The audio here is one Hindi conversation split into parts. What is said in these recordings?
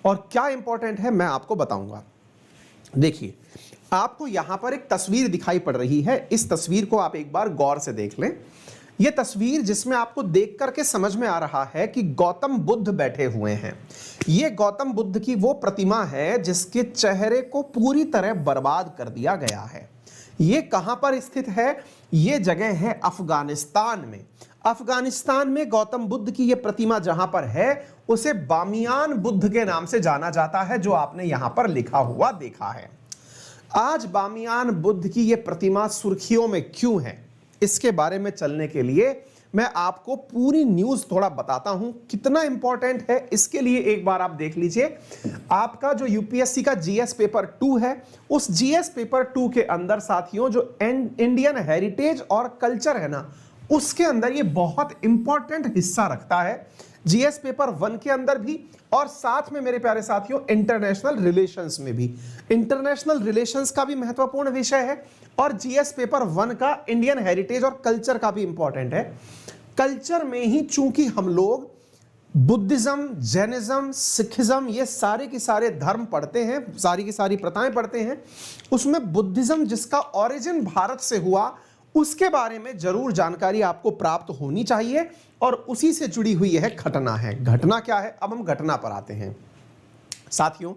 और क्या इंपॉर्टेंट है मैं आपको बताऊंगा। देखिए, आपको यहां पर एक तस्वीर दिखाई पड़ रही है, इस तस्वीर को आप एक बार गौर से देख लें। यह तस्वीर जिसमें आपको देख करके समझ में आ रहा है कि गौतम बुद्ध बैठे हुए हैं। यह गौतम बुद्ध की वो प्रतिमा है जिसके चेहरे को पूरी तरह बर्बाद कर दिया गया है। यह कहां पर स्थित है? यह जगह है अफगानिस्तान में। अफगानिस्तान में गौतम बुद्ध की यह प्रतिमा जहां पर है उसे बामियान बुद्ध के नाम से जाना जाता है, जो आपने यहां पर लिखा हुआ देखा है। आज बामियान बुद्ध की यह प्रतिमा सुर्खियों में क्यों है, इसके बारे में चलने के लिए मैं आपको पूरी न्यूज थोड़ा बताता हूं। कितना इंपॉर्टेंट है इसके लिए एक बार आप देख लीजिए। आपका जो यूपीएससी का जीएस पेपर 2 है, उस जीएस पेपर 2 के अंदर साथियों जो इंडियन हेरिटेज और कल्चर है ना, उसके अंदर ये बहुत इंपॉर्टेंट हिस्सा रखता है। जीएस पेपर 1 के अंदर भी और साथ में मेरे प्यारे साथियों इंटरनेशनल रिलेशंस में भी। इंटरनेशनल रिलेशंस का भी महत्वपूर्ण विषय है और जीएस पेपर 1 का इंडियन हेरिटेज और कल्चर का भी इंपॉर्टेंट है। कल्चर में ही चूंकि हम लोग बुद्धिज्म, जैनिज्म, सिखिज्म ये सारे के सारे धर्म पढ़ते हैं, सारी की सारी प्रथाएं पढ़ते हैं, उसमें बुद्धिज्म जिसका ओरिजिन भारत से हुआ उसके बारे में जरूर जानकारी आपको प्राप्त होनी चाहिए और उसी से जुड़ी हुई यह घटना है। घटना क्या है? अब हम घटना पर आते हैं। साथियों,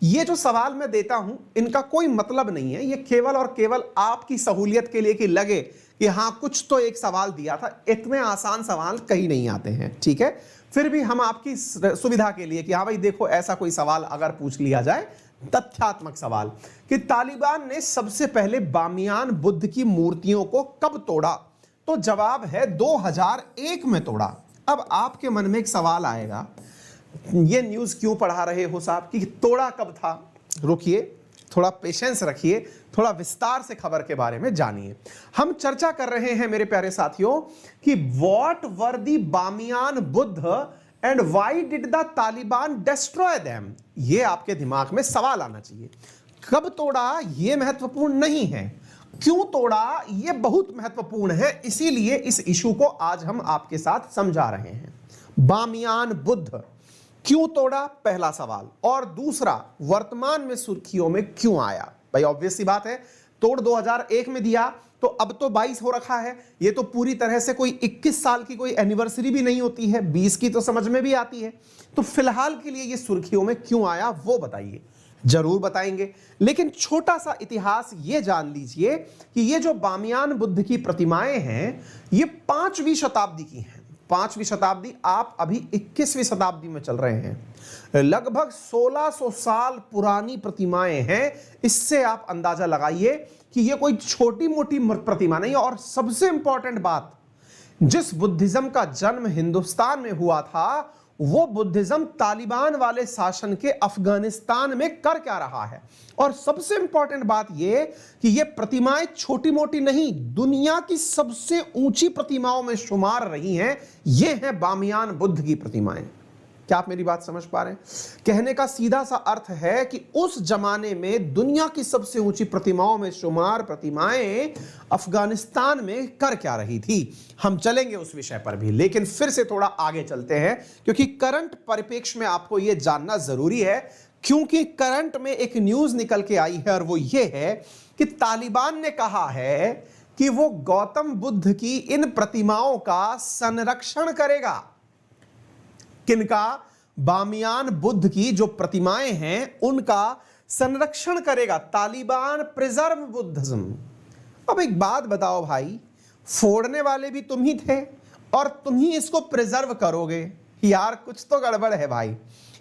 ये जो सवाल मैं देता हूं इनका कोई मतलब नहीं है, ये केवल और केवल आपकी सहूलियत के लिए कि लगे कि हां कुछ तो एक सवाल दिया था। इतने आसान सवाल कहीं नहीं आते हैं, ठीक है। फिर भी हम आपकी सुविधा के लिए कि हाँ भाई देखो ऐसा कोई सवाल अगर पूछ लिया जाए, तथ्यात्मक सवाल कि तालिबान ने सबसे पहले बामियान बुद्ध की मूर्तियों को कब तोड़ा, तो जवाब है 2001 में तोड़ा। अब आपके मन में एक सवाल आएगा, ये न्यूज क्यों पढ़ा रहे हो साहब कि तोड़ा कब था? रुकिए, थोड़ा पेशेंस रखिए, थोड़ा विस्तार से खबर के बारे में जानिए। हम चर्चा कर रहे हैं मेरे प्यारे साथियों कि what were the Bamiyan Buddha and why did the Taliban destroy them. ये आपके दिमाग में सवाल आना चाहिए। कब तोड़ा ये महत्वपूर्ण नहीं है, क्यों तोड़ा ये बहुत महत्वपूर्ण है, इसीलिए इस इशू को आज हम आपके साथ समझा रहे हैं। बामियान बुद्ध क्यों तोड़ा, पहला सवाल, और दूसरा वर्तमान में सुर्खियों में क्यों आया। भाई ऑब्वियस सी बात है, तोड़ 2001 में दिया तो अब तो 22 हो रखा है, ये तो पूरी तरह से कोई 21 साल की कोई एनिवर्सरी भी नहीं होती है, 20 की तो समझ में भी आती है। तो फिलहाल के लिए ये सुर्खियों में क्यों आया वो बताइए। जरूर बताएंगे, लेकिन छोटा सा इतिहास ये जान लीजिए कि ये जो बामियान बुद्ध की प्रतिमाएं हैं ये 5वीं शताब्दी की हैं। 5वीं शताब्दी, आप अभी 21वीं शताब्दी में चल रहे हैं। लगभग 1600 साल पुरानी प्रतिमाएं हैं। इससे आप अंदाजा लगाइए कि ये कोई छोटी मोटी प्रतिमा नहीं है। और सबसे इंपॉर्टेंट बात, जिस बुद्धिज्म का जन्म हिंदुस्तान में हुआ था वो बुद्धिज्म तालिबान वाले शासन के अफगानिस्तान में कर क्या रहा है। और सबसे इंपॉर्टेंट बात ये कि ये प्रतिमाएं छोटी मोटी नहीं, दुनिया की सबसे ऊंची प्रतिमाओं में शुमार रही हैं। ये हैं बामियान बुद्ध की प्रतिमाएं। क्या आप मेरी बात समझ पा रहे हैं? कहने का सीधा सा अर्थ है कि उस जमाने में दुनिया की सबसे ऊंची प्रतिमाओं में शुमार प्रतिमाएं अफगानिस्तान में कर क्या रही थी। हम चलेंगे उस विषय पर भी, लेकिन फिर से थोड़ा आगे चलते हैं क्योंकि करंट परिप्रेक्ष्य में आपको यह जानना जरूरी है। क्योंकि करंट में एक न्यूज निकल के आई है और वो ये है कि तालिबान ने कहा है कि वो गौतम बुद्ध की इन प्रतिमाओं का संरक्षण करेगा। किनका? बामियान बुद्ध की जो प्रतिमाएं हैं उनका संरक्षण करेगा। Taliban preserve Buddhism. अब एक बात बताओ भाई, फोड़ने वाले भी तुम ही थे और तुम ही इसको प्रिजर्व करोगे, यार कुछ तो गड़बड़ है भाई।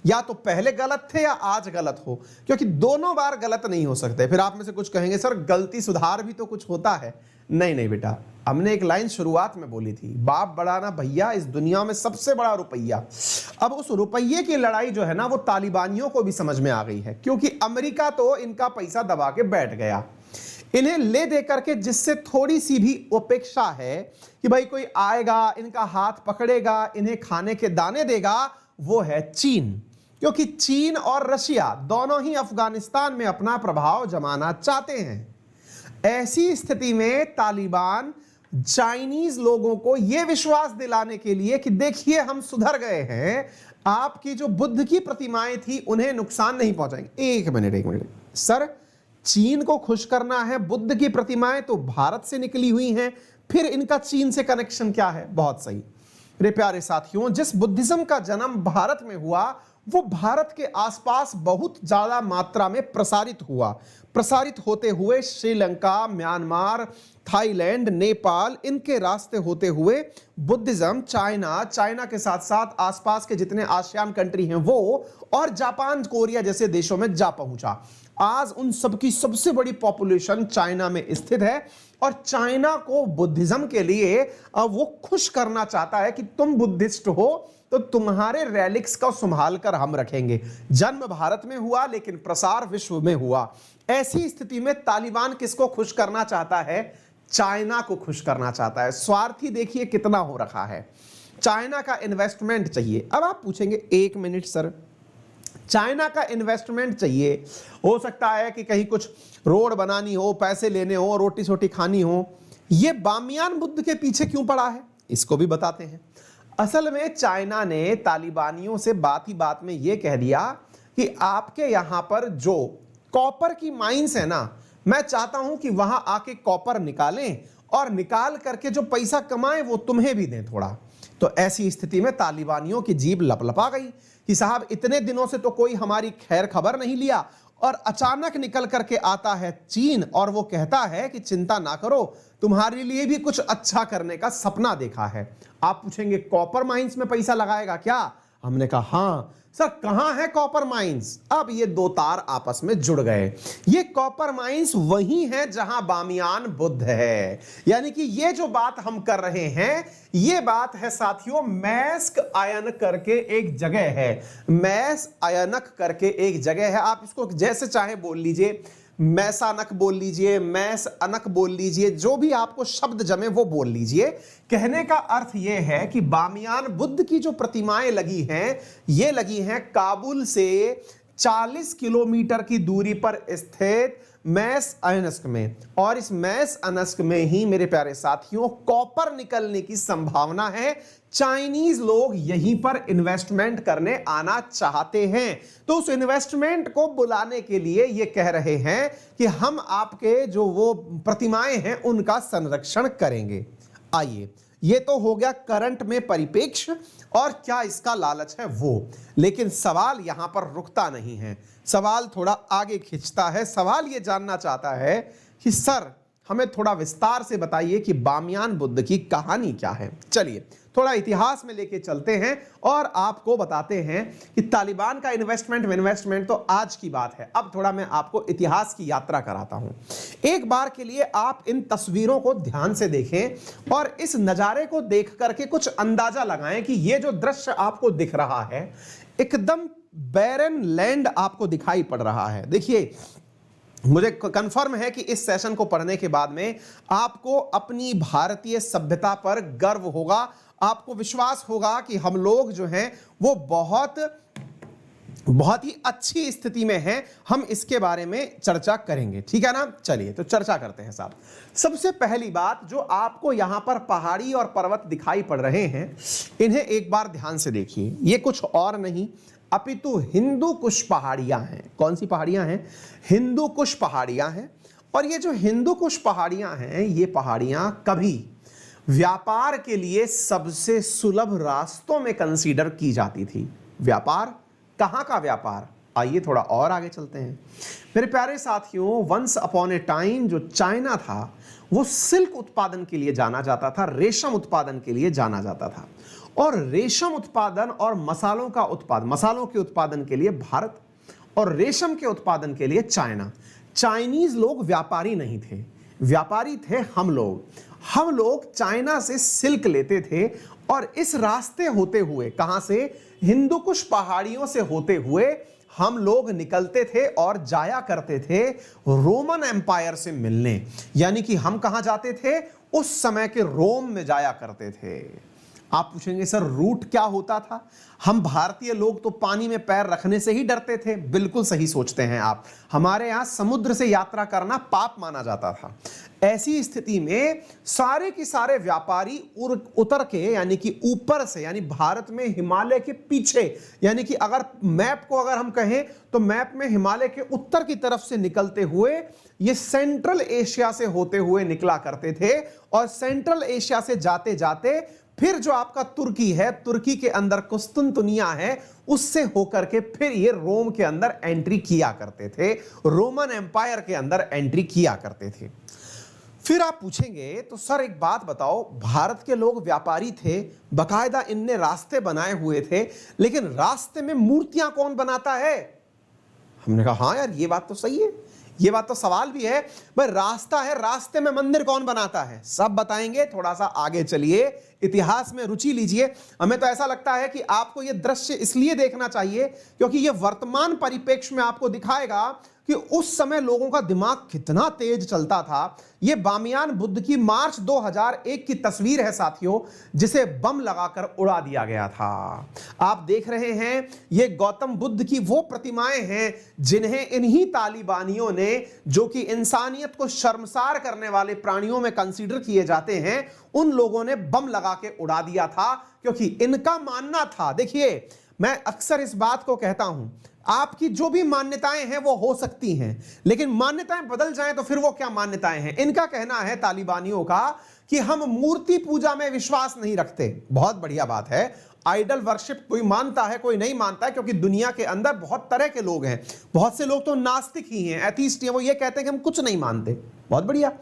या तो पहले गलत थे या आज गलत हो, क्योंकि दोनों बार गलत नहीं हो सकते। फिर आप में से कुछ कहेंगे सर गलती सुधार भी तो कुछ होता है। नहीं नहीं बेटा, हमने एक लाइन शुरुआत में बोली थी, बाप बड़ा ना भैया, इस दुनिया में सबसे बड़ा रुपया। अब उस रुपये की लड़ाई जो है ना वो तालिबानियों को भी समझ में आ गई है, क्योंकि अमेरिका तो इनका पैसा दबा के बैठ गया इन्हें ले दे करके, जिससे थोड़ी सी भी अपेक्षा है कि भाई कोई आएगा इनका हाथ पकड़ेगा इन्हें खाने के दाने देगा, वो है चीन। क्योंकि चीन और रशिया दोनों ही अफगानिस्तान में अपना प्रभाव जमाना चाहते हैं। ऐसी स्थिति में तालिबान चाइनीज लोगों को यह विश्वास दिलाने के लिए कि देखिए हम सुधर गए हैं, आपकी जो बुद्ध की प्रतिमाएं थी उन्हें नुकसान नहीं पहुंचाएंगे। एक मिनट सर, चीन को खुश करना है, बुद्ध की प्रतिमाएं तो भारत से निकली हुई हैं, फिर इनका चीन से कनेक्शन क्या है? बहुत सही मेरे प्यारे साथियों, जिस बुद्धिज्म का जन्म भारत में हुआ वो भारत के आसपास बहुत ज्यादा मात्रा में प्रसारित हुआ। प्रसारित होते हुए श्रीलंका, म्यांमार, थाईलैंड, नेपाल, इनके रास्ते होते हुए बुद्धिज्म चाइना के साथ साथ आसपास के जितने आसियान कंट्री हैं वो, और जापान, कोरिया जैसे देशों में जा पहुंचा। आज उन सबकी सबसे बड़ी पॉपुलेशन चाइना में स्थित है और चाइना को बुद्धिज्म के लिए वो खुश करना चाहता है कि तुम बुद्धिस्ट हो तो तुम्हारे रेलिक्स का संभाल कर हम रखेंगे। जन्म भारत में हुआ लेकिन प्रसार विश्व में हुआ। ऐसी स्थिति में तालिबान किसको खुश करना चाहता है? चाइना को खुश करना चाहता है। स्वार्थी देखिए कितना हो रखा है। चाइना का इन्वेस्टमेंट चाहिए। अब आप पूछेंगे एक मिनट सर, चाइना का इन्वेस्टमेंट चाहिए, हो सकता है कि कहीं कुछ रोड बनानी हो, पैसे लेने हो, रोटी छोटी खानी हो, ये बामियान बुद्ध के पीछे क्यों पड़ा है? इसको भी बताते हैं। असल में चाइना ने तालिबानियों से बात ही बात में यह कह दिया कि आपके यहां पर जो कॉपर की माइंस है ना, मैं चाहता हूं कि वहां आके कॉपर निकालें और निकाल करके जो पैसा कमाएं वो तुम्हें भी दें थोड़ा। तो ऐसी स्थिति में तालिबानियों की जीभ लपलपा गई कि साहब इतने दिनों से तो कोई हमारी खैर खबर नहीं लिया और अचानक निकल करके आता है चीन और वो कहता है कि चिंता ना करो, तुम्हारे लिए भी कुछ अच्छा करने का सपना देखा है। आप पूछेंगे कॉपर माइंस में पैसा लगाएगा क्या? हमने कहा हाँ सर। कहां है कॉपर माइंस? अब ये दो तार आपस में जुड़ गए। ये कॉपर माइंस वही है जहां बामियान बुद्ध है। यानी कि ये जो बात हम कर रहे हैं ये बात है साथियों, मैस्क आयन करके एक जगह है। मैस अयनक करके एक जगह है। आप इसको जैसे चाहे बोल लीजिए, मैसानक बोल लीजिए, मैस अनक बोल लीजिए, जो भी आपको शब्द जमे वो बोल लीजिए। कहने का अर्थ ये है कि बामियान बुद्ध की जो प्रतिमाएं लगी हैं ये लगी हैं काबुल से 40 किलोमीटर की दूरी पर स्थित मैस अयनस्क में, और इस मैस अनस्क में ही मेरे प्यारे साथियों कॉपर निकलने की संभावना है। चाइनीज लोग यहीं पर इन्वेस्टमेंट करने आना चाहते हैं, तो उस इन्वेस्टमेंट को बुलाने के लिए ये कह रहे हैं कि हम आपके जो वो प्रतिमाएं हैं उनका संरक्षण करेंगे। आइए, ये तो हो गया करंट में परिप्रेक्ष्य और क्या इसका लालच है वो, लेकिन सवाल यहां पर रुकता नहीं है, सवाल थोड़ा आगे खींचता है। सवाल ये जानना चाहता है कि सर हमें थोड़ा विस्तार से बताइए कि बामियान बुद्ध की कहानी क्या है। चलिए थोड़ा इतिहास में लेके चलते हैं और आपको बताते हैं कि तालिबान का इन्वेस्टमेंट तो आज की बात है। अब थोड़ा मैं आपको इतिहास की यात्रा कराता हूं। एक बार के लिए आप इन तस्वीरों को ध्यान से देखें और इस नजारे को देख करके कुछ अंदाजा लगाएं कि ये जो दृश्य आपको दिख रहा है एकदम बैरन लैंड आपको दिखाई पड़ रहा है। देखिए, मुझे कंफर्म है कि इस सेशन को पढ़ने के बाद में आपको अपनी भारतीय सभ्यता पर गर्व होगा, आपको विश्वास होगा कि हम लोग जो हैं वो बहुत ही अच्छी स्थिति में हैं। हम इसके बारे में चर्चा करेंगे, ठीक है ना। चलिए तो चर्चा करते हैं साहब। सबसे पहली बात, जो आपको यहां पर पहाड़ी और पर्वत दिखाई पड़ रहे हैं इन्हें एक बार ध्यान से देखिए। ये कुछ और नहीं अपितु हिंदू कुश पहाड़ियां हैं। कौन सी पहाड़ियां हैं? हिंदू कुश पहाड़ियां हैं। और ये जो हिंदू कुश पहाड़ियां हैं ये पहाड़ियां कभी व्यापार के लिए सबसे सुलभ रास्तों में कंसीडर की जाती थी। व्यापार, कहां का व्यापार? आइए थोड़ा और आगे चलते हैं मेरे प्यारे साथियों। वंस अपॉन ए टाइम जो चाइना था वो सिल्क उत्पादन के लिए जाना जाता था, रेशम उत्पादन के लिए जाना जाता था। और रेशम उत्पादन और मसालों के उत्पादन के लिए भारत और रेशम के उत्पादन के लिए चाइना। चाइनीज लोग व्यापारी नहीं थे, व्यापारी थे हम लोग। हम लोग चाइना से सिल्क लेते थे और इस रास्ते होते हुए, कहां से? हिंदू कुश पहाड़ियों से होते हुए हम लोग निकलते थे और जाया करते थे रोमन एम्पायर से मिलने। यानी कि हम कहां जाते थे? उस समय के रोम में जाया करते थे। आप पूछेंगे सर रूट क्या होता था? हम भारतीय लोग तो पानी में पैर रखने से ही डरते थे। बिल्कुल सही सोचते हैं आप। हमारे यहां समुद्र से यात्रा करना पाप माना जाता था। ऐसी स्थिति में सारे के सारे व्यापारी उतर के, यानी कि ऊपर से, यानी भारत में हिमालय के पीछे, यानी कि अगर मैप को अगर हम कहें तो मैप में हिमालय के उत्तर की तरफ से निकलते हुए ये सेंट्रल एशिया से होते हुए निकला करते थे, और सेंट्रल एशिया से जाते जाते फिर जो आपका तुर्की है, तुर्की के अंदर कुस्तुनतुनिया है, उससे होकर के फिर ये रोम के अंदर एंट्री किया करते थे, रोमन एम्पायर के अंदर एंट्री किया करते थे। फिर आप पूछेंगे तो सर एक बात बताओ, भारत के लोग व्यापारी थे, बकायदा इनने रास्ते बनाए हुए थे, लेकिन रास्ते में मूर्तियां कौन बनाता है? हमने कहा हाँ यार ये बात तो सही है, ये बात तो सवाल भी है, भाई रास्ता है, रास्ते में मंदिर कौन बनाता है? सब बताएंगे, थोड़ा सा आगे चलिए, इतिहास में रुचि लीजिए। हमें तो ऐसा लगता है कि आपको यह दृश्य इसलिए देखना चाहिए क्योंकि यह वर्तमान परिप्रेक्ष्य में आपको दिखाएगा कि उस समय लोगों का दिमाग कितना तेज चलता था। यह बामियान बुद्ध की मार्च 2001 की तस्वीर है साथियों, जिसे बम लगाकर उड़ा दिया गया था। आप देख रहे हैं ये गौतम बुद्ध की वो प्रतिमाएं हैं जिन्हें इन्हीं तालिबानियों ने, जो कि इंसानियत को शर्मसार करने वाले प्राणियों में कंसीडर किए जाते हैं, उन लोगों ने बम लगा के उड़ा दिया था, क्योंकि इनका मानना था। देखिए मैं अक्सर इस बात को कहता हूं, आपकी जो भी मान्यताएं हैं वो हो सकती हैं, लेकिन मान्यताएं बदल जाएं तो फिर वो क्या मान्यताएं हैं? इनका कहना है तालिबानियों का कि हम मूर्ति पूजा में विश्वास नहीं रखते। बहुत बढ़िया बात है, आइडल वर्शिप कोई मानता है कोई नहीं मानता है, क्योंकि दुनिया के अंदर बहुत तरह के लोग हैं। बहुत से लोग तो नास्तिक ही हैं, एथीस्ट हैं, वो ये कहते हैं कि हम कुछ नहीं मानते। बहुत बढ़िया,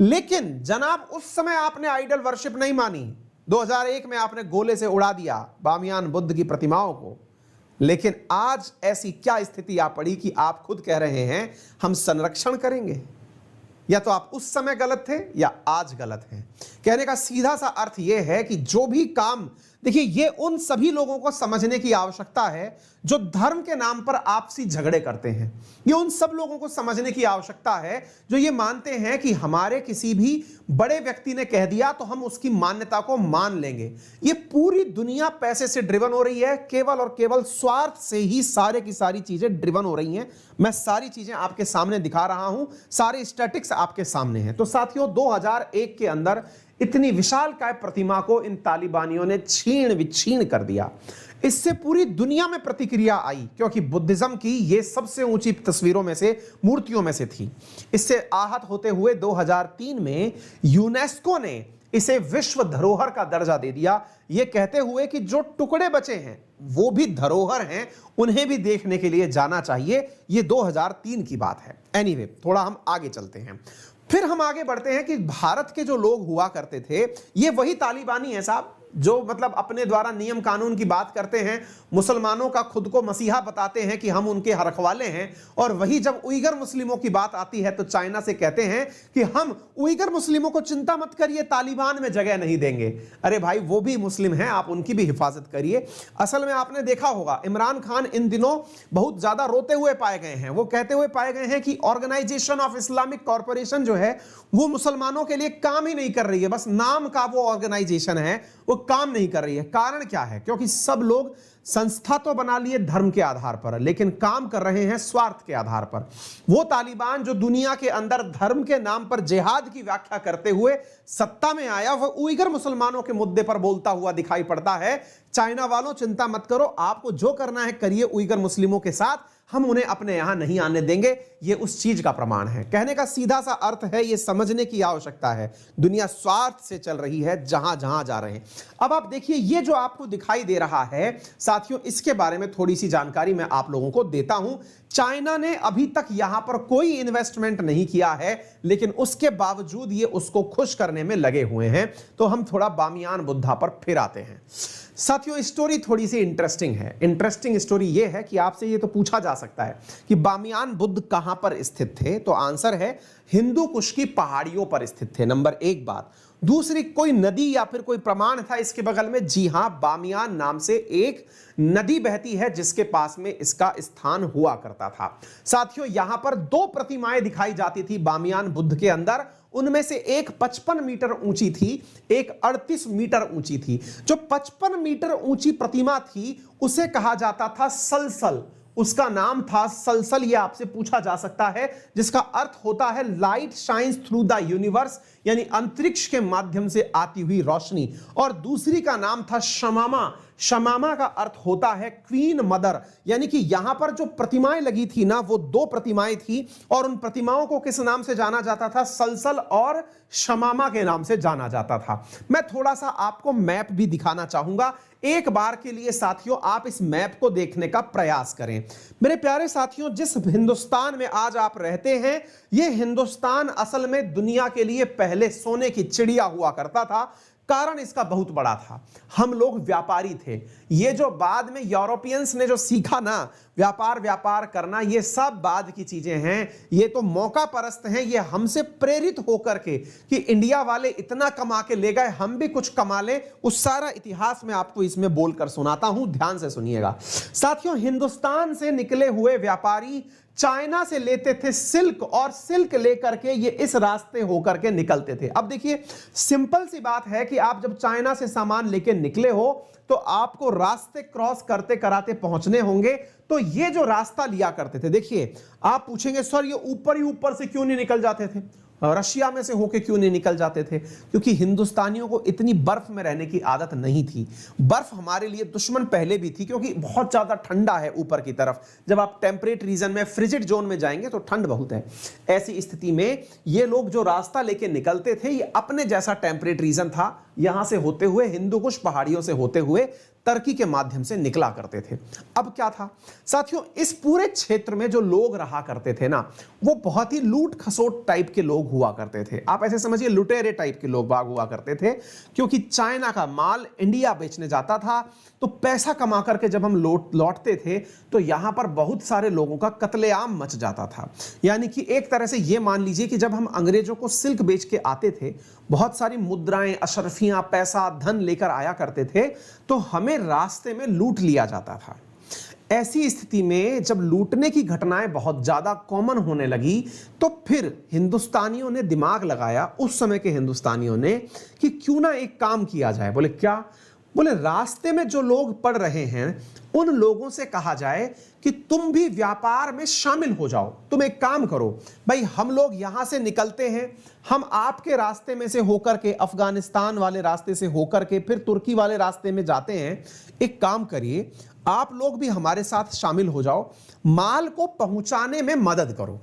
लेकिन जनाब उस समय आपने आइडल वर्शिप नहीं मानी, 2001 में आपने गोले से उड़ा दिया बामियान बुद्ध की प्रतिमाओं को, लेकिन आज ऐसी क्या स्थिति आ पड़ी कि आप खुद कह रहे हैं हम संरक्षण करेंगे? या तो आप उस समय गलत थे या आज गलत हैं। कहने का सीधा सा अर्थ यह है कि जो भी काम, देखिए ये उन सभी लोगों को समझने की आवश्यकता है जो धर्म के नाम पर आपसी झगड़े करते हैं। ये उन सब लोगों को समझने की आवश्यकता है जो ये मानते हैं कि हमारे किसी भी बड़े व्यक्ति ने कह दिया तो हम उसकी मान्यता को मान लेंगे। ये पूरी दुनिया पैसे से ड्रिवन हो रही है, केवल और केवल स्वार्थ से ही सारे की सारी चीजें ड्रिवन हो रही हैं। मैं सारी चीजें आपके सामने दिखा रहा हूं, सारे स्टैटिक्स आपके सामने हैं। तो साथियों 2001 के अंदर इतनी विशालकाय प्रतिमा को इन तालिबानियों ने छीण विछीण कर दिया। इससे पूरी दुनिया में प्रतिक्रिया आई, क्योंकि बुद्धिज्म की ये सबसे ऊंची तस्वीरों में से, मूर्तियों में से थी। इससे आहत होते हुए 2003 में यूनेस्को ने इसे विश्व धरोहर का दर्जा दे दिया, ये कहते हुए कि जो टुकड़े बचे हैं वो भी धरोहर हैं, उन्हें भी देखने के लिए जाना चाहिए। ये 2003 की बात है। एनीवे, थोड़ा हम आगे चलते हैं। फिर हम आगे बढ़ते हैं कि भारत के जो लोग हुआ करते थे, ये वही तालिबानी है साहब, जो मतलब अपने द्वारा नियम कानून की बात करते हैं, मुसलमानों का खुद को मसीहा बताते हैं कि हम उनके रखवाले हैं, और वही जब उइगर मुस्लिमों की बात आती है तो चाइना से कहते हैं कि हम उइगर मुस्लिमों को चिंता मत करिए, तालिबान में जगह नहीं देंगे। अरे भाई वो भी मुस्लिम हैं, आप उनकी भी हिफाजत करिए। असल में आपने देखा होगा इमरान खान इन दिनों बहुत ज्यादा रोते हुए पाए गए हैं। वो कहते हुए पाए गए हैं कि ऑर्गेनाइजेशन ऑफ इस्लामिक कॉर्पोरेशन जो है वो मुसलमानों के लिए काम ही नहीं कर रही है, बस नाम का वो ऑर्गेनाइजेशन है, वो काम नहीं कर रही है। कारण क्या है? क्योंकि सब लोग संस्था तो बना लिए धर्म के आधार पर, लेकिन काम कर रहे हैं स्वार्थ के आधार पर। वो तालिबान जो दुनिया के अंदर धर्म के नाम पर जिहाद की व्याख्या करते हुए सत्ता में आया, वह उइगर मुसलमानों के मुद्दे पर बोलता हुआ दिखाई पड़ता है। चाइना वालों चिंता मत करो, आपको जो करना है करिए उइगर मुस्लिमों के साथ, हम उन्हें अपने यहां नहीं आने देंगे। ये उस चीज का प्रमाण है। कहने का सीधा सा अर्थ है, ये समझने की आवश्यकता है, दुनिया स्वार्थ से चल रही है जहां जहां जा रहे हैं। अब आप देखिए, ये जो आपको दिखाई दे रहा है साथियों, इसके बारे में थोड़ी सी जानकारी मैं आप लोगों को देता हूं। चाइना ने अभी तक यहां पर कोई इन्वेस्टमेंट नहीं किया है, लेकिन उसके बावजूद ये उसको खुश करने में लगे हुए हैं। तो हम थोड़ा बामियान बुद्धा पर फिर आते हैं। साथियों स्टोरी थोड़ी सी इंटरेस्टिंग है। इंटरेस्टिंग स्टोरी ये है कि आपसे ये तो पूछा जा सकता है कि बामियान बुद्ध कहां पर स्थित थे, तो आंसर है हिंदू कुश की पहाड़ियों पर स्थित थे, नंबर एक बात। दूसरी, कोई नदी या फिर कोई प्रमाण था इसके बगल में? जी हां, बामियान नाम से एक नदी बहती है जिसके पास में इसका स्थान हुआ करता था। साथियों यहां पर दो प्रतिमाएं दिखाई जाती थी बामियान बुद्ध के अंदर, उनमें से एक 55 मीटर ऊंची थी, एक 38 मीटर ऊंची थी। जो 55 मीटर ऊंची प्रतिमा थी उसे कहा जाता था सलसल, उसका नाम था सलसल। ये आपसे पूछा जा सकता है, जिसका अर्थ होता है light shines through the universe, यानी अंतरिक्ष के माध्यम से आती हुई रोशनी। और दूसरी का नाम था शमामा। शमामा का अर्थ होता है क्वीन मदर, यानी कि यहां पर जो प्रतिमाएं लगी थी ना, वो 2 प्रतिमाएं थी और उन प्रतिमाओं को किस नाम से जाना जाता था? सलसल और शमामा के नाम से जाना जाता था। मैं थोड़ा सा आपको मैप भी दिखाना चाहूंगा एक बार के लिए साथियों, आप इस मैप को देखने का प्रयास करें। मेरे प्यारे साथियों, जिस हिंदुस्तान में आज आप रहते हैं, यह हिंदुस्तान असल में दुनिया के लिए पहले सोने की चिड़िया हुआ करता था। कारण इसका बहुत बड़ा था, हम लोग व्यापारी थे। ये जो बाद में यूरोपियंस ने जो सीखा ना व्यापार करना, ये सब बाद की चीजें हैं। ये तो मौका परस्त हैं, ये हमसे प्रेरित होकर के कि इंडिया वाले इतना कमा के ले गए, हम भी कुछ कमा लें। उस सारा इतिहास में आपको इसमें बोलकर सुनाता हूं, ध्यान से सुनिएगा साथियों। हिंदुस्तान से निकले हुए व्यापारी चाइना से लेते थे सिल्क, और सिल्क लेकर के ये इस रास्ते होकर के निकलते थे। अब देखिए, सिंपल सी बात है कि आप जब चाइना से सामान लेके निकले हो तो आपको रास्ते क्रॉस करते कराते पहुंचने होंगे। तो ये जो रास्ता लिया करते थे, देखिए आप पूछेंगे सर ये ऊपर ही ऊपर से क्यों नहीं निकल जाते थे, रशिया में से होके क्यों नहीं निकल जाते थे? क्योंकि हिंदुस्तानियों को इतनी बर्फ में रहने की आदत नहीं थी। बर्फ हमारे लिए दुश्मन पहले भी थी, क्योंकि बहुत ज्यादा ठंडा है ऊपर की तरफ। जब आप टेम्परेट रीजन में, फ्रिजिड जोन में जाएंगे तो ठंड बहुत है। ऐसी स्थिति में ये लोग जो रास्ता लेके निकलते थे, ये अपने जैसा टेम्परेट रीजन था, यहां से होते हुए हिंदू कुश पहाड़ियों से होते हुए टर्की के माध्यम से निकला करते थे। अब क्या था साथियों, इस पूरे क्षेत्र में जो लोग रहा करते थे ना, वो बहुत ही लूट खसोट टाइप के लोग हुआ करते थे। आप ऐसे समझिए लुटेरे टाइप के लोग बाग हुआ करते थे, क्योंकि चाइना का माल इंडिया बेचने जाता था। तो पैसा कमा करके जब हम लौटते थे तो यहां पर बहुत सारे लोगों का कत्लेआम मच जाता था। यानी कि एक तरह से ये मान लीजिए कि जब हम अंग्रेजों को सिल्क बेच के आते थे, बहुत सारी मुद्राएं, अशरफियां, पैसा, धन लेकर आया करते थे, तो हमें रास्ते में लूट लिया जाता था। ऐसी स्थिति में जब लूटने की घटनाएं बहुत ज्यादा कॉमन होने लगी, तो फिर हिंदुस्तानियों ने दिमाग लगाया, उस समय के हिंदुस्तानियों ने, कि क्यों ना एक काम किया जाए। बोले क्या? बोले रास्ते में जो लोग पड़ रहे हैं उन लोगों से कहा जाए कि तुम भी व्यापार में शामिल हो जाओ। तुम एक काम करो भाई, हम लोग यहां से निकलते हैं, हम आपके रास्ते में से होकर के, अफगानिस्तान वाले रास्ते से होकर के फिर तुर्की वाले रास्ते में जाते हैं। एक काम करिए, आप लोग भी हमारे साथ शामिल हो जाओ, माल को पहुंचाने में मदद करो।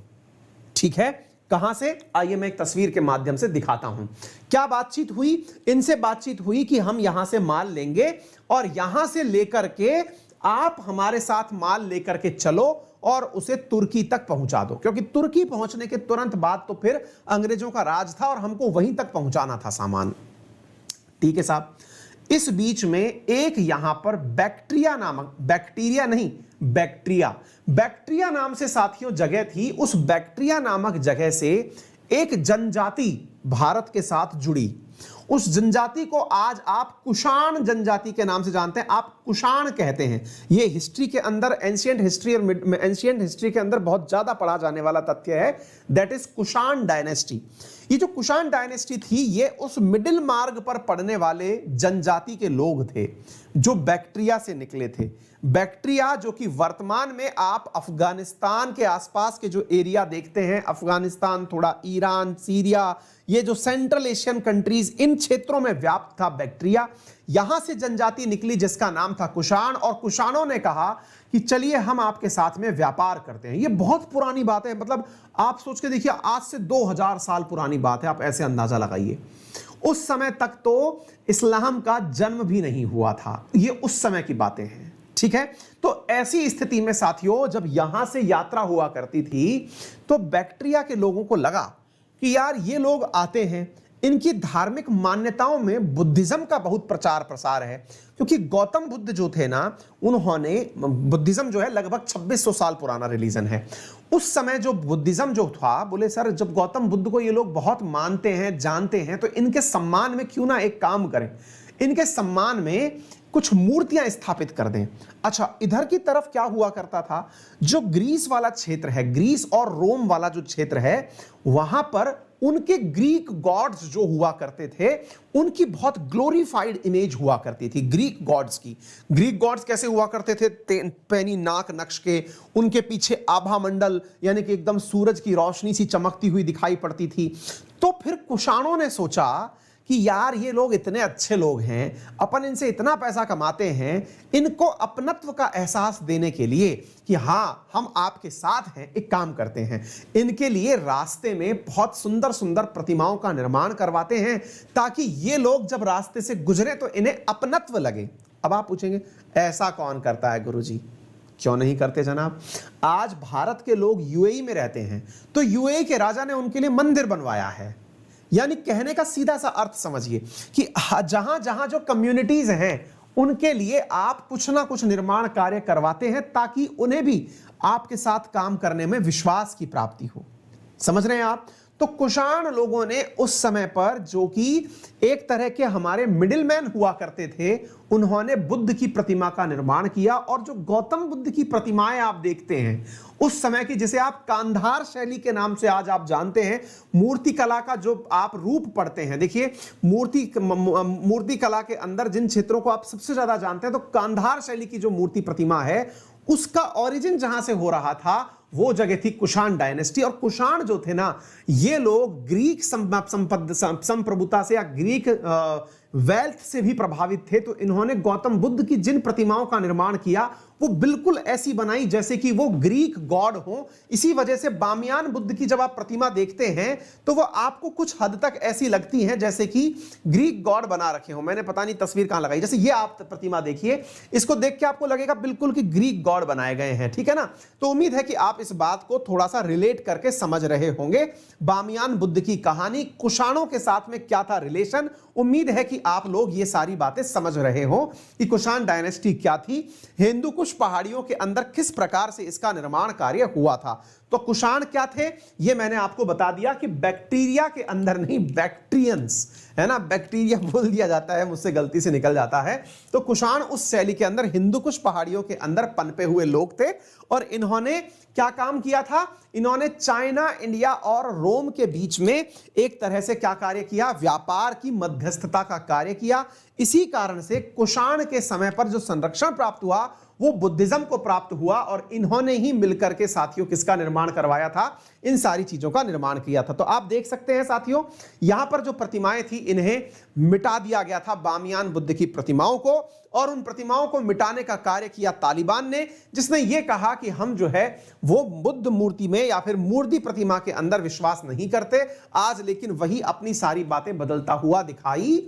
ठीक है, कहां से? आइए मैं एक तस्वीर के माध्यम से दिखाता हूं। क्या बातचीत हुई? इनसे बातचीत हुई कि हम यहां से माल लेंगे और यहां से लेकर के आप हमारे साथ माल लेकर के चलो और उसे तुर्की तक पहुंचा दो, क्योंकि तुर्की पहुंचने के तुरंत बाद तो फिर अंग्रेजों का राज था और हमको वहीं तक पहुंचाना था सामान। ठीक है साहब। इस बीच में एक यहां पर बैक्टीरिया नामक, बैक्टीरिया नहीं, बैक्टीरिया नाम से साथियों जगह थी। उस बैक्टीरिया नामक जगह से एक जनजाति भारत के साथ जुड़ी। उस जनजाति को आज आप कुषाण जनजाति के नाम से जानते हैं, आप कुषाण कहते हैं। ये हिस्ट्री के अंदर, एंशिएंट हिस्ट्री के अंदर बहुत ज्यादा पढ़ा जाने वाला तथ्य है, दैट इज कुषाण डायनेस्टी। ये जो कुषाण डायनेस्टी थी, ये उस मिडिल मार्ग पर पड़ने वाले जनजाति के लोग थे जो बैक्टीरिया से निकले थे। बैक्टीरिया जो कि वर्तमान में आप अफगानिस्तान के आसपास के जो एरिया देखते हैं, अफगानिस्तान, थोड़ा ईरान, सीरिया, ये जो सेंट्रल एशियन कंट्रीज, इन क्षेत्रों में व्याप्त था बैक्टीरिया। यहां से जनजाति निकली जिसका नाम था कुषाण, और कुषाणों ने कहा कि चलिए हम आपके साथ में व्यापार करते हैं। ये बहुत पुरानी बात है, मतलब आप सोच के देखिए, आज से 2000 साल पुरानी बात है, आप ऐसे अंदाजा लगाइए। उस समय तक तो इस्लाम का जन्म भी नहीं हुआ था, ये उस समय की बातें हैं। ठीक है, तो ऐसी स्थिति में साथियों जब यहां से यात्रा हुआ करती थी, तो बैक्टीरिया के लोगों को लगा कि यार ये लोग आते हैं, इनकी धार्मिक मान्यताओं में बुद्धिज्म का बहुत प्रचार प्रसार है। क्योंकि गौतम बुद्ध जो थे ना, उन्होंने, बुद्धिज्म जो है लगभग 2600 साल पुराना रिलीजन है। उस समय जो बुद्धिज्म जो था, बोले सर जब गौतम बुद्ध को ये लोग बहुत मानते हैं, जानते हैं, तो इनके सम्मान में क्यों ना एक काम करें, इनके सम्मान में कुछ मूर्तियां स्थापित कर दें। अच्छा, इधर की तरफ क्या हुआ करता था, जो ग्रीस वाला क्षेत्र है, ग्रीस और रोम वाला जो क्षेत्र है, वहां पर उनके ग्रीक गॉड्स जो हुआ करते थे उनकी बहुत ग्लोरीफाइड इमेज हुआ करती थी ग्रीक गॉड्स की। ग्रीक गॉड्स कैसे हुआ करते थे? पैनी नाक नक्श के, उनके पीछे आभा मंडल यानी कि एकदम सूरज की रोशनी सी चमकती हुई दिखाई पड़ती थी। तो फिर कुषाणों ने सोचा कि यार ये लोग इतने अच्छे लोग हैं, अपन इनसे इतना पैसा कमाते हैं, इनको अपनत्व का एहसास देने के लिए कि हाँ हम आपके साथ हैं, एक काम करते हैं, इनके लिए रास्ते में बहुत सुंदर सुंदर प्रतिमाओं का निर्माण करवाते हैं ताकि ये लोग जब रास्ते से गुजरे तो इन्हें अपनत्व लगे। अब आप पूछेंगे ऐसा कौन करता है गुरुजी? क्यों नहीं करते जनाब? आज भारत के लोग यूएई में रहते हैं तो यूएई के राजा ने उनके लिए मंदिर बनवाया है। यानी कहने का सीधा सा अर्थ समझिए कि जहां जहां जो कम्युनिटीज हैं उनके लिए आप कुछ ना कुछ निर्माण कार्य करवाते हैं ताकि उन्हें भी आपके साथ काम करने में विश्वास की प्राप्ति हो। समझ रहे हैं आप? तो कुषाण लोगों ने उस समय पर, जो कि एक तरह के हमारे मिडिलमैन हुआ करते थे, उन्होंने बुद्ध की प्रतिमा का निर्माण किया। और जो गौतम बुद्ध की प्रतिमाएं आप देखते हैं उस समय की, जिसे आप कांधार शैली के नाम से आज आप जानते हैं, मूर्ति कला का जो आप रूप पढ़ते हैं, देखिए मूर्ति कला के अंदर जिन क्षेत्रों को आप सबसे ज्यादा जानते हैं, तो कांधार शैली की जो मूर्ति प्रतिमा है उसका ओरिजिन जहां से हो रहा था वो जगह थी कुषाण डायनेस्टी। और कुषाण जो थे ना, ये लोग ग्रीक संप्रभुता से या ग्रीक वेल्थ से भी प्रभावित थे। तो इन्होंने गौतम बुद्ध की जिन प्रतिमाओं का निर्माण किया वो बिल्कुल ऐसी बनाई जैसे कि वो ग्रीक गॉड हो। इसी वजह से बामियान बुद्ध की जब आप प्रतिमा देखते हैं तो वो आपको कुछ हद तक ऐसी लगती हैं जैसे कि ग्रीक गॉड बना रखे हो। मैंने पता नहीं तस्वीर कहां लगाई, जैसे ये आप प्रतिमा देखिए, इसको देख के आपको लगेगा बिल्कुल कि ग्रीक गॉड बनाए गए हैं, ठीक है ना। तो उम्मीद है कि आप इस बात को थोड़ा सा रिलेट करके समझ रहे होंगे। बामियान बुद्ध की कहानी, कुषाणों के साथ में क्या था रिलेशन, उम्मीद है कि आप लोग ये सारी बातें समझ रहे हो कि कुषाण डायनेस्टी क्या थी, हिंदू कुश पहाड़ियों के अंदर किस प्रकार से इसका निर्माण कार्य हुआ था। तो कुषाण क्या थे ये मैंने आपको बता दिया कि बैक्टीरिया के अंदर नहीं, बैक्टीरियंस है ना, बैक्टीरिया बोल दिया जाता है, मुझसे गलती से निकल जाता है। तो कुषाण उस शैली के अंदर हिंदू कुश पहाड़ियों के अंदर पनपे हुए लोग थे। और इन्होंने क्या काम किया था? इन्होंने चाइना, इंडिया और रोम के बीच में एक तरह से क्या कार्य किया? व्यापार की मध्यस्थता का कार्य किया। इसी कारण से कुषाण के समय पर जो संरक्षण प्राप्त हुआ वो बुद्धिज्म को प्राप्त हुआ। और इन्होंने ही मिलकर के साथियों किसका निर्माण करवाया था? इन सारी चीजों का निर्माण किया था। तो आप देख सकते हैं साथियों, यहां पर जो प्रतिमाएं थी इन्हें मिटा दिया गया था, बामियान बुद्ध की प्रतिमाओं को। और उन प्रतिमाओं को मिटाने का कार्य किया तालिबान ने, जिसने यह कहा कि हम जो है वो बुद्ध मूर्ति में या फिर मूर्ति प्रतिमा के अंदर विश्वास नहीं करते। आज लेकिन वही अपनी सारी बातें बदलता हुआ दिखाई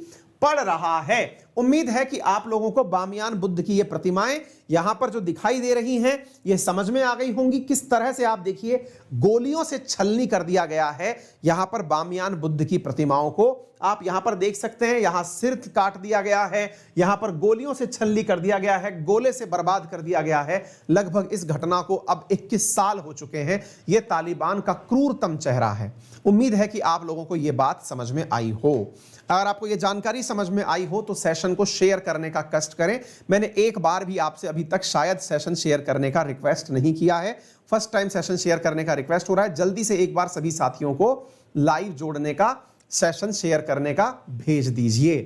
पड़ रहा है। उम्मीद है कि आप लोगों को बामियान बुद्ध की ये प्रतिमाएं यहां पर जो दिखाई दे रही हैं ये समझ में आ गई होंगी। किस तरह से आप देखिए गोलियों से छलनी कर दिया गया है यहां पर बामियान बुद्ध की प्रतिमाओं को। आप यहां पर देख सकते हैं, यहां सिर काट दिया गया है, यहां पर गोलियों से छलनी कर दिया गया है, गोले से बर्बाद कर दिया गया है। लगभग इस घटना को अब 21 साल हो चुके हैं। यह तालिबान का क्रूरतम चेहरा है। उम्मीद है कि आप लोगों को यह बात समझ में आई हो। अगर आपको यह जानकारी समझ में आई हो तो सेशन को शेयर करने का कष्ट करें। मैंने एक बार भी आपसे अभी तक शायद सेशन शेयर करने का रिक्वेस्ट नहीं किया है, फर्स्ट टाइम सेशन शेयर करने का रिक्वेस्ट हो रहा है। जल्दी से एक बार सभी साथियों को लाइव जोड़ने का, सेशन शेयर करने का भेज दीजिए।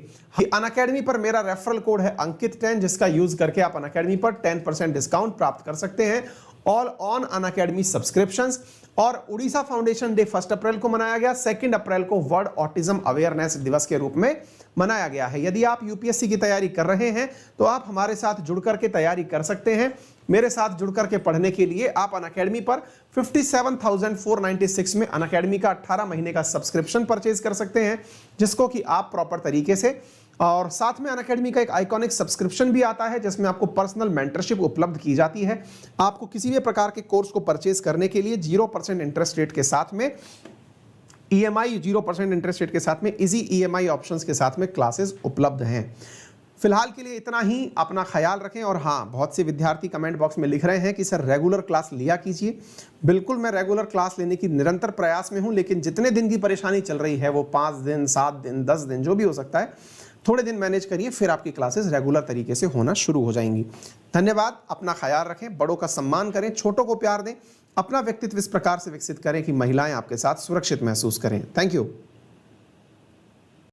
अनअकैडमी पर मेरा रेफरल कोड है अंकित10, जिसका यूज करके आप अनअकैडमी पर 10% डिस्काउंट प्राप्त कर सकते हैं ऑल ऑन अनअकैडमी सब्सक्रिप्शंस। और उड़ीसा फाउंडेशन डे 1 अप्रैल को मनाया गया, 2 अप्रैल को वर्ल्ड ऑटिज्म अवेयरनेस दिवस के रूप में मनाया गया है। यदि आप यूपीएससी की तैयारी कर रहे हैं तो आप हमारे साथ जुड़ करके तैयारी कर सकते हैं। मेरे साथ जुड़ करके पढ़ने के लिए आप अनअकैडमी पर 57,496 में अनअकैडमी का 18 महीने का सब्सक्रिप्शन परचेज कर सकते हैं, जिसको कि आप प्रॉपर तरीके से, और साथ में अनअकैडमी का एक आइकॉनिक सब्सक्रिप्शन भी आता है जिसमें आपको पर्सनल मेंटरशिप उपलब्ध की जाती है। आपको किसी भी प्रकार के कोर्स को परचेज करने के लिए 0% इंटरेस्ट रेट के साथ में ईएमआई, 0% इंटरेस्ट रेट के साथ में इजी ईएमआई ऑप्शंस के साथ में क्लासेस उपलब्ध हैं। फिलहाल के लिए इतना ही, अपना ख्याल रखें। और हाँ, बहुत से विद्यार्थी कमेंट बॉक्स में लिख रहे हैं कि सर रेगुलर क्लास लिया कीजिए। बिल्कुल, मैं रेगुलर क्लास लेने की निरंतर प्रयास में हूं, लेकिन जितने दिन की परेशानी चल रही है वो 5 दिन, 7 दिन, 10 दिन जो भी हो सकता है, थोड़े दिन मैनेज करिए, फिर आपकी क्लासेस रेगुलर तरीके से होना शुरू हो जाएंगी। धन्यवाद। अपना ख्याल रखें, बड़ों का सम्मान करें, छोटों को प्यार दें, अपना व्यक्तित्व इस प्रकार से विकसित करें कि महिलाएं आपके साथ सुरक्षित महसूस करें। Thank you.